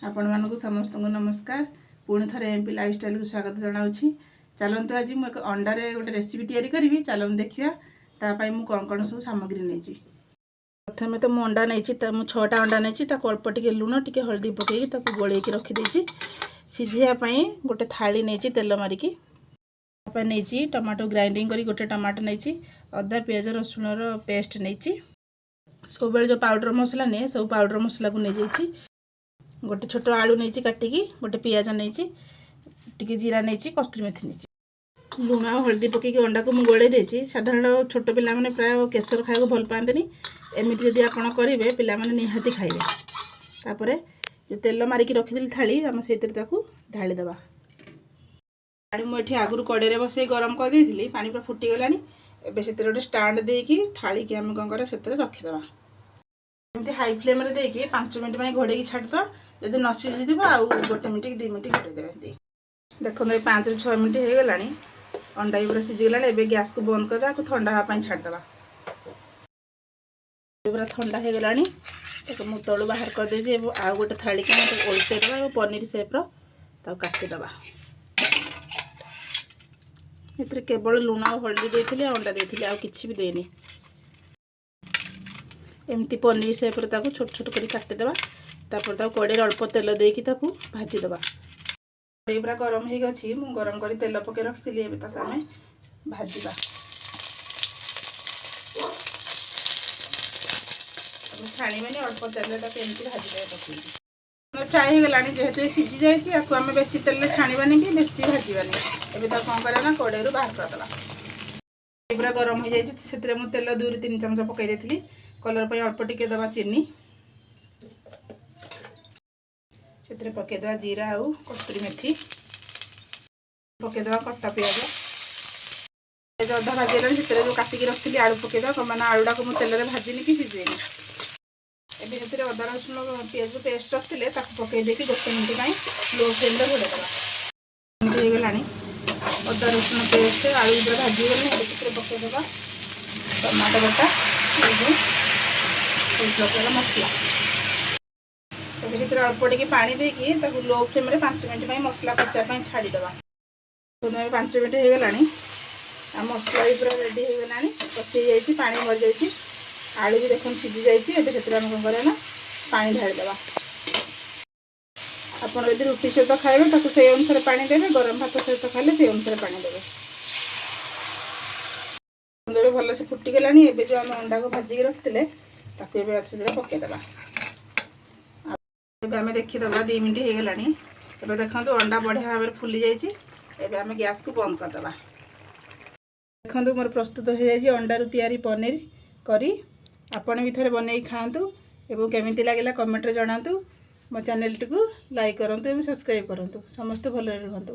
आपण मानक समस्त नमस्कार। पुणी थे एमपी लाइफस्टाइल को स्वागत जनाऊँगी। चलतु आज मुझे अंडार गोटे रेसिपी तैयारी करी। चलतु देखिए तापाई मुझे कौन कौन सब सामग्री नहीं। प्रथम तो मुझे अंडा नहीं, मुझे 6टा अंडा नहीं। अल्प टे लुण टे हल्दी पकई गोल रखीदे। सिझापी गोटे थाली नहीं तेल मारिकी नहीं। टमाटो ग्राइंडिंग करी गोटे टमाटो नहीं। अदा पियाज रसुण पेस्ट नहीं। सब बेले जो पाउडर मसला नहीं सब पाउडर मसला को नहीं जाइए। गोटे छोट आलू नहीं काटिकी गोटे पियाज नहीं टी जीरा नहीं कस्तूरी मेथी नहीं लुण और हल्दी पकई अंडा को मुझे गोले देती। साधारण छोट पिला माने प्राय केसर खाया भल पाते। एमती जदि आप करेंगे पिला माने निहाती खाइबे। तापर जो तेल मारिकी रखी थाली आम से ढालीदेवा। पानी मुझे आगुरी कड़े बसई गरम कर देती। पानी पूरा फुटीगला। एवं से गोटे स्टाण्ड देकी थाली की आम कौन कर रखीदे। हाई फ्लेम रे देकी 5 मिनट में घोड़े छाड़दा। जदि न सीझी आउ गोटे मिनट 2 मिनट घोड़े देखो 5 ରୁ 6 मिनट हो गला। अंडा भी पूरा सीझीगला। एवं गैस को बंद करदा ठंडा हाँपाई छाड़देवा। पूरा ठंडा हो गला मुझे तलू बाहर कर दे। आउ गोटे थाली की ओल्टेदवा पनीर सेप्र काटिदेवा। ये केवल लुण और हल्दी देती अंडा देती आउ किसी भी देनी। एमती पनीर सेप छोट छोट कर काटिदेवा। तापर कड़े अल्प तेल देकी भाजीदेवा। कड़े पूरा गरम हो गई। मुझे गरम कर तेल पकई रखी आम भाजवा। छाणीबे अल्प तेल एमती भाजीदे पकई फ्राए हो गला। जेहेतु सीझी जाए आम बेसी तेल छाणीबानी कि बेसी भाजबानी। एवं कौन करा कड़े बाहर करदेवा। पूरा गरम हो जाए से तेल 2 ରୁ 3 चमच पकई देती। कलर पर अल्प टिके दवा चीनी से पकईदेवा। जीरा आउ कस्तूरी मेथी पकईदेवा। कटा पियाज अधा भाजीगला से जो काटिकी रखी आलू पकईदेवा। मैंने आलूटा को मुझे तेल भाजीनी कि सीझेनी। एवं से अदा रसुण पियाज पेस्ट रखी पकई देती 1 मिनट लो फ्लेम घोड़ेदेवा। होगा अदा रसुण पेस्ट आलू पूरा भाजीगले पकईदेवा टमाटो बटा मसला। से अल्प टे पानी देकी लो फ्लेम 5 मिनट मसला कषापी छाड़ीदेवा। 5 मिनट हो गला। मसला भी पूरा रेडी हो गला। कषी जाइए पानी मर जाइए। आलू भी देखो सीझी जाइए। से कौन करना पानी ढालीदेवा। आप रुटी सहित खाइबे से अनुसार पानी देवे। गरम भात सहित खाइले से अनुसार पानी देवे। भल से फुटीगला। जो आम अंडा को भाजिकी रखते अच्छे पकईदेवा। आम देखीदे 2 मिनट हो गला। एवं देखो अंडा बढ़िया भाव में फुली जाइए। आम गैस को बंद करदेवा। देखो मोर प्रस्तुत हो जाए अंडारू तैयारी पनीर करी। आपण भी थे बनई खातु एवं केमिति लगिला कमेंट रे जणातु। मो चैनल टी को लाइक करूँ और सब्सक्राइब करूँ। समस्ते भल रुहतु।